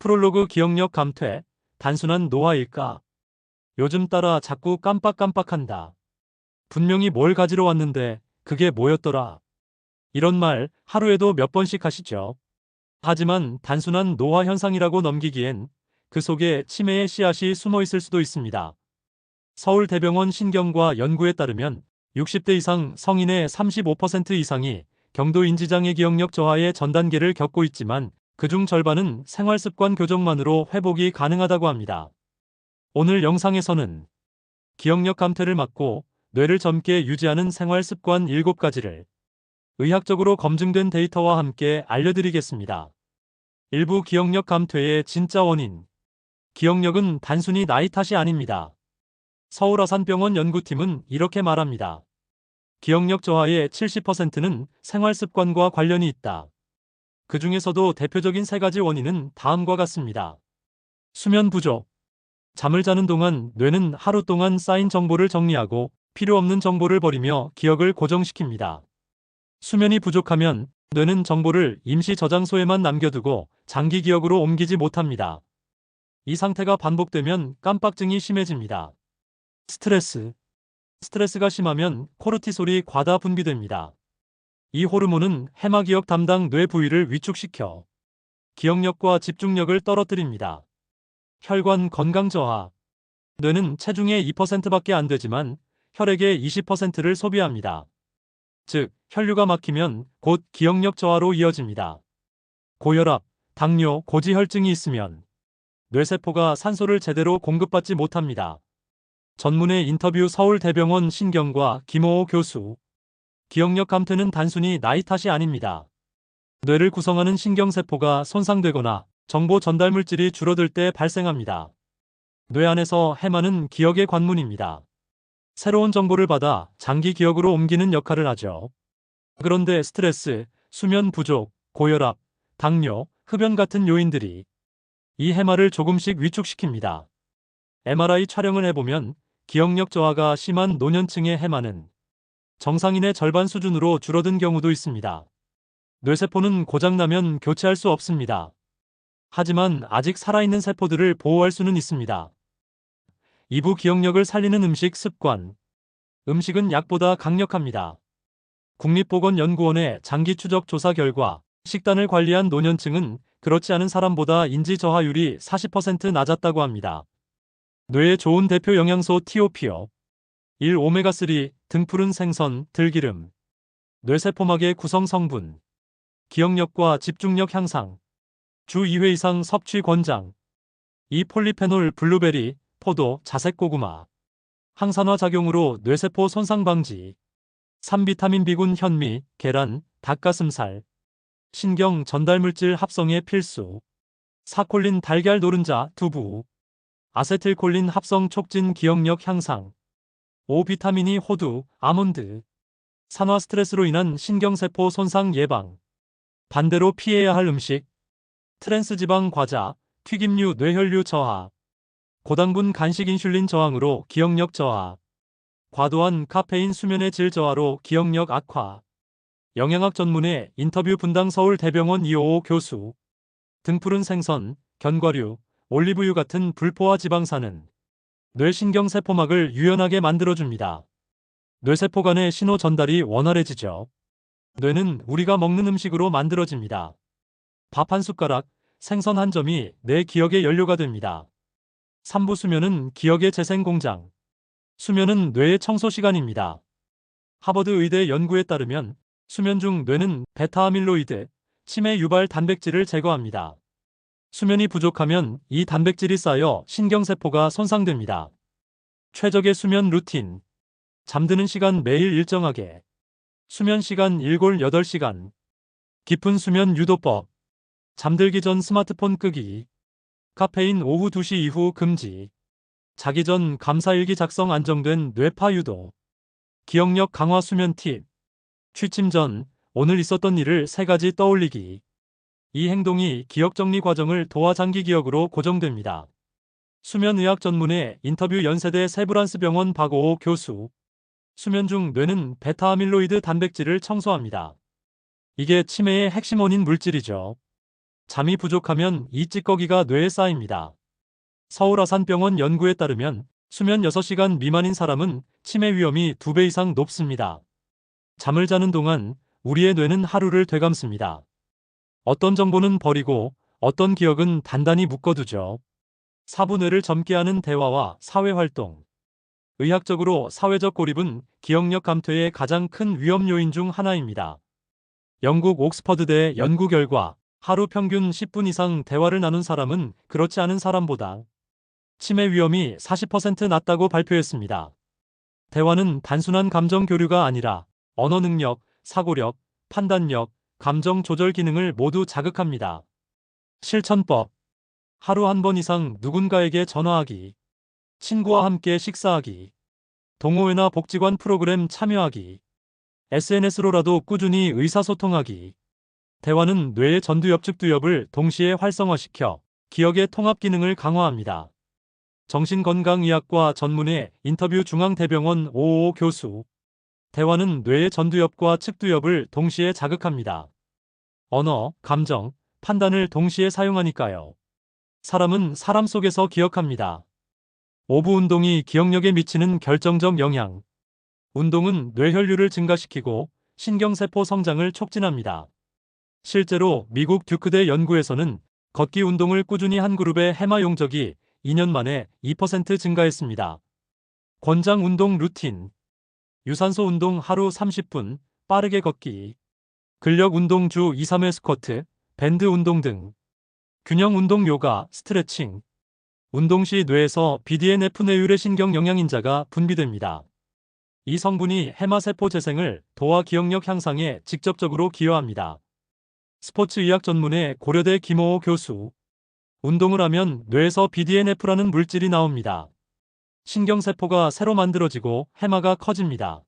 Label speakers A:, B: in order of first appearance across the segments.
A: 프롤로그 기억력 감퇴, 단순한 노화일까? 요즘 따라 자꾸 깜빡깜빡한다. 분명히 뭘 가지러 왔는데 그게 뭐였더라? 이런 말 하루에도 몇 번씩 하시죠? 하지만 단순한 노화 현상이라고 넘기기엔 그 속에 치매의 씨앗이 숨어 있을 수도 있습니다. 서울대병원 신경과 연구에 따르면 60대 이상 성인의 35% 이상이 경도 인지장애 기억력 저하의 전 단계를 겪고 있지만 그중 절반은 생활습관 교정만으로 회복이 가능하다고 합니다. 오늘 영상에서는 기억력 감퇴를 막고 뇌를 젊게 유지하는 생활습관 7가지를 의학적으로 검증된 데이터와 함께 알려드리겠습니다. 일부 기억력 감퇴의 진짜 원인. 기억력은 단순히 나이 탓이 아닙니다. 서울아산병원 연구팀은 이렇게 말합니다. 기억력 저하의 70%는 생활습관과 관련이 있다. 그 중에서도 대표적인 3가지 원인은 다음과 같습니다. 수면 부족. 잠을 자는 동안 뇌는 하루 동안 쌓인 정보를 정리하고 필요 없는 정보를 버리며 기억을 고정시킵니다. 수면이 부족하면 뇌는 정보를 임시 저장소에만 남겨두고 장기 기억으로 옮기지 못합니다. 이 상태가 반복되면 깜빡증이 심해집니다. 스트레스가 심하면 코르티솔이 과다 분비됩니다. 이 호르몬은 해마기억 담당 뇌 부위를 위축시켜 기억력과 집중력을 떨어뜨립니다. 혈관 건강 저하. 뇌는 체중의 2%밖에 안 되지만 혈액의 20%를 소비합니다. 즉, 혈류가 막히면 곧 기억력 저하로 이어집니다. 고혈압, 당뇨, 고지혈증이 있으면 뇌세포가 산소를 제대로 공급받지 못합니다. 전문의 인터뷰 서울대병원 신경과 김호호 교수. 기억력 감퇴는 단순히 나이 탓이 아닙니다. 뇌를 구성하는 신경세포가 손상되거나 정보 전달 물질이 줄어들 때 발생합니다. 뇌 안에서 해마는 기억의 관문입니다. 새로운 정보를 받아 장기 기억으로 옮기는 역할을 하죠. 그런데 스트레스, 수면 부족, 고혈압, 당뇨, 흡연 같은 요인들이 이 해마를 조금씩 위축시킵니다. MRI 촬영을 해보면 기억력 저하가 심한 노년층의 해마는 정상인의 절반 수준으로 줄어든 경우도 있습니다. 뇌세포는 고장나면 교체할 수 없습니다. 하지만 아직 살아있는 세포들을 보호할 수는 있습니다. 2부 기억력을 살리는 음식 습관. 음식은 약보다 강력합니다. 국립보건연구원의 장기 추적 조사 결과 식단을 관리한 노년층은 그렇지 않은 사람보다 인지 저하율이 40% 낮았다고 합니다. 뇌에 좋은 대표 영양소 TOPO, 1. 오메가3, 등푸른 생선, 들기름. 뇌세포막의 구성 성분. 기억력과 집중력 향상. 주 2회 이상 섭취 권장. 2. 폴리페놀, 블루베리, 포도, 자색 고구마. 항산화 작용으로 뇌세포 손상 방지. 3. 비타민 B군 현미, 계란, 닭가슴살. 신경 전달물질 합성에 필수. 4. 콜린 달걀 노른자, 두부. 아세틸콜린 합성 촉진 기억력 향상. 5. 비타민 E 호두, 아몬드. 산화 스트레스로 인한 신경세포 손상 예방. 반대로 피해야 할 음식. 트랜스지방 과자, 튀김류 뇌혈류 저하. 고당분 간식 인슐린 저항으로 기억력 저하. 과도한 카페인 수면의 질 저하로 기억력 악화. 영양학 전문의 인터뷰 분당 서울대병원 이호호 교수. 등푸른 생선, 견과류, 올리브유 같은 불포화 지방산은 뇌신경세포막을 유연하게 만들어줍니다. 뇌세포 간의 신호 전달이 원활해지죠. 뇌는 우리가 먹는 음식으로 만들어집니다. 밥 한 숟가락, 생선 한 점이 내 기억의 연료가 됩니다. 3부 수면은 기억의 재생 공장. 수면은 뇌의 청소 시간입니다. 하버드 의대 연구에 따르면 수면 중 뇌는 베타아밀로이드, 치매 유발 단백질을 제거합니다. 수면이 부족하면 이 단백질이 쌓여 신경세포가 손상됩니다. 최적의 수면 루틴. 잠드는 시간 매일 일정하게. 수면 시간 7-8시간. 깊은 수면 유도법. 잠들기 전 스마트폰 끄기. 카페인 오후 2시 이후 금지. 자기 전 감사일기 작성 안정된 뇌파 유도. 기억력 강화 수면 팁. 취침 전 오늘 있었던 일을 3가지 떠올리기. 이 행동이 기억 정리 과정을 도와 장기 기억으로 고정됩니다. 수면의학 전문의 인터뷰 연세대 세브란스병원 박오호 교수. 수면 중 뇌는 베타아밀로이드 단백질을 청소합니다. 이게 치매의 핵심 원인 물질이죠. 잠이 부족하면 이 찌꺼기가 뇌에 쌓입니다. 서울아산병원 연구에 따르면 수면 6시간 미만인 사람은 치매 위험이 2배 이상 높습니다. 잠을 자는 동안 우리의 뇌는 하루를 되감습니다. 어떤 정보는 버리고 어떤 기억은 단단히 묶어두죠. 사부뇌를 젊게 하는 대화와 사회활동. 의학적으로 사회적 고립은 기억력 감퇴의 가장 큰 위험 요인 중 하나입니다. 영국 옥스퍼드대 연구 결과 하루 평균 10분 이상 대화를 나눈 사람은 그렇지 않은 사람보다 치매 위험이 40% 낮다고 발표했습니다. 대화는 단순한 감정 교류가 아니라 언어 능력, 사고력, 판단력, 감정 조절 기능을 모두 자극합니다. 실천법. 하루 한 번 이상 누군가에게 전화하기. 친구와 함께 식사하기. 동호회나 복지관 프로그램 참여하기. SNS로라도 꾸준히 의사소통하기. 대화는 뇌의 전두엽측두엽을 동시에 활성화시켜 기억의 통합 기능을 강화합니다. 정신건강의학과 전문의 인터뷰 중앙대병원 오오오 교수. 대화는 뇌의 전두엽과 측두엽을 동시에 자극합니다. 언어, 감정, 판단을 동시에 사용하니까요. 사람은 사람 속에서 기억합니다. 오부 운동이 기억력에 미치는 결정적 영향. 운동은 뇌혈류를 증가시키고 신경세포 성장을 촉진합니다. 실제로 미국 듀크대 연구에서는 걷기 운동을 꾸준히 한 그룹의 해마 용적이 2년 만에 2% 증가했습니다. 권장 운동 루틴. 유산소 운동 하루 30분, 빠르게 걷기. 근력 운동 주 2-3회 스쿼트, 밴드 운동 등. 균형 운동 요가, 스트레칭. 운동 시 뇌에서 BDNF 뇌유래 신경 영양인자가 분비됩니다. 이 성분이 해마세포 재생을 도와 기억력 향상에 직접적으로 기여합니다. 스포츠의학 전문의 고려대 김호호 교수. 운동을 하면 뇌에서 BDNF라는 물질이 나옵니다. 신경세포가 새로 만들어지고 해마가 커집니다.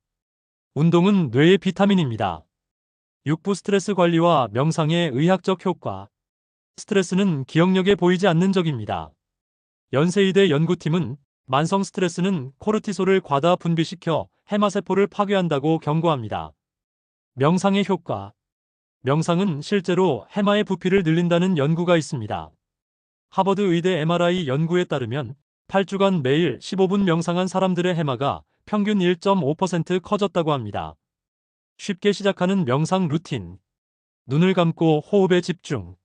A: 운동은 뇌의 비타민입니다. 육부 스트레스 관리와 명상의 의학적 효과. 스트레스는 기억력에 보이지 않는 적입니다. 연세의대 연구팀은 만성 스트레스는 코르티솔을 과다 분비시켜 해마세포를 파괴한다고 경고합니다. 명상의 효과. 명상은 실제로 해마의 부피를 늘린다는 연구가 있습니다. 하버드 의대 MRI 연구에 따르면 8주간 매일 15분 명상한 사람들의 해마가 평균 1.5% 커졌다고 합니다. 쉽게 시작하는 명상 루틴. 눈을 감고 호흡에 집중.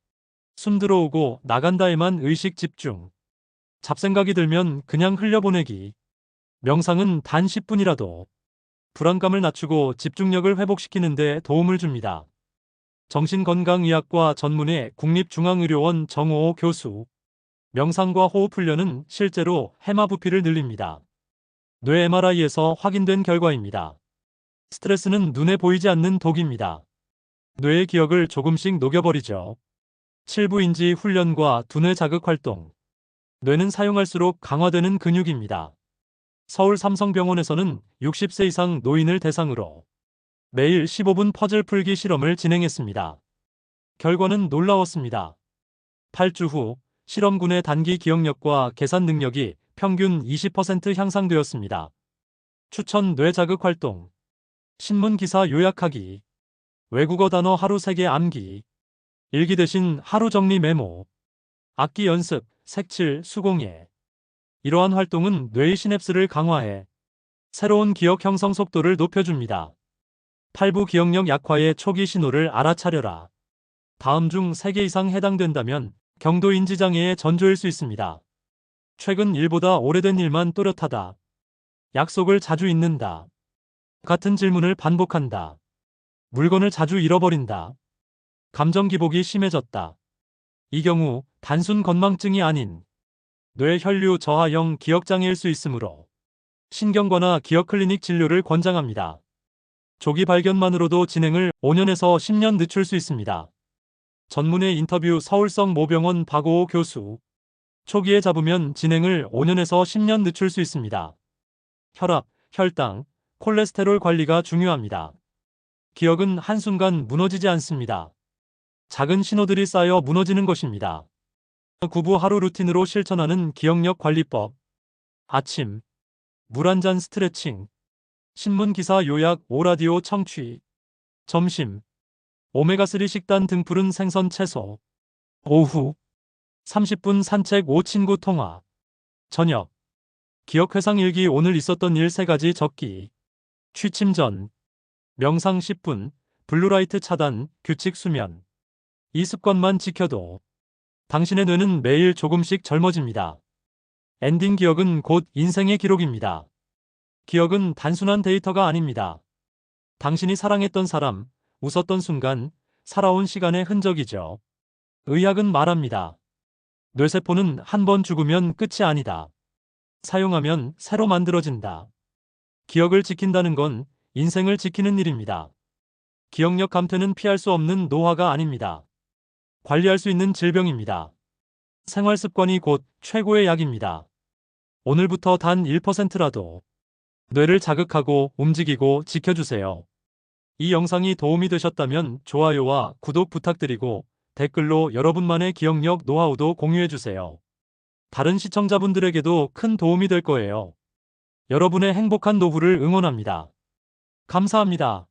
A: 숨 들어오고 나간다에만 의식 집중. 잡생각이 들면 그냥 흘려보내기. 명상은 단 10분이라도 불안감을 낮추고 집중력을 회복시키는 데 도움을 줍니다. 정신건강의학과 전문의 국립중앙의료원 정호호 교수. 명상과 호흡 훈련은 실제로 해마 부피를 늘립니다. 뇌 MRI에서 확인된 결과입니다. 스트레스는 눈에 보이지 않는 독입니다. 뇌의 기억을 조금씩 녹여버리죠. 7부 인지 훈련과 두뇌 자극 활동. 뇌는 사용할수록 강화되는 근육입니다. 서울 삼성병원에서는 60세 이상 노인을 대상으로 매일 15분 퍼즐 풀기 실험을 진행했습니다. 결과는 놀라웠습니다. 8주 후 실험군의 단기 기억력과 계산 능력이 평균 20% 향상되었습니다. 추천 뇌 자극 활동. 신문 기사 요약하기. 외국어 단어 하루 3개 암기. 일기 대신 하루 정리 메모. 악기 연습, 색칠, 수공예. 이러한 활동은 뇌의 시냅스를 강화해 새로운 기억 형성 속도를 높여줍니다. 8부 기억력 약화의 초기 신호를 알아차려라. 다음 중 3개 이상 해당된다면 경도 인지장애의 전조일 수 있습니다. 최근 일보다 오래된 일만 또렷하다. 약속을 자주 잊는다. 같은 질문을 반복한다. 물건을 자주 잃어버린다. 감정 기복이 심해졌다. 이 경우 단순 건망증이 아닌 뇌혈류 저하형 기억장애일 수 있으므로 신경과나 기억 클리닉 진료를 권장합니다. 조기 발견만으로도 진행을 5년에서 10년 늦출 수 있습니다. 전문의 인터뷰 서울성 모병원 박오호 교수. 초기에 잡으면 진행을 5년에서 10년 늦출 수 있습니다. 혈압, 혈당, 콜레스테롤 관리가 중요합니다. 기억은 한순간 무너지지 않습니다. 작은 신호들이 쌓여 무너지는 것입니다. 9부 하루 루틴으로 실천하는 기억력 관리법. 아침, 물 한 잔 스트레칭. 신문 기사 요약 5라디오 청취. 점심, 오메가3 식단 등 푸른 생선 채소. 오후 30분 산책 5친구 통화. 저녁 기억 회상 일기 오늘 있었던 일 3가지 적기. 취침 전 명상 10분, 블루라이트 차단, 규칙 수면. 이 습관만 지켜도 당신의 뇌는 매일 조금씩 젊어집니다. 엔딩 기억은 곧 인생의 기록입니다. 기억은 단순한 데이터가 아닙니다. 당신이 사랑했던 사람, 웃었던 순간, 살아온 시간의 흔적이죠. 의학은 말합니다. 뇌세포는 한 번 죽으면 끝이 아니다. 사용하면 새로 만들어진다. 기억을 지킨다는 건 인생을 지키는 일입니다. 기억력 감퇴는 피할 수 없는 노화가 아닙니다. 관리할 수 있는 질병입니다. 생활 습관이 곧 최고의 약입니다. 오늘부터 단 1%라도 뇌를 자극하고 움직이고 지켜주세요. 이 영상이 도움이 되셨다면 좋아요와 구독 부탁드리고 댓글로 여러분만의 기억력 노하우도 공유해주세요. 다른 시청자분들에게도 큰 도움이 될 거예요. 여러분의 행복한 노후를 응원합니다. 감사합니다.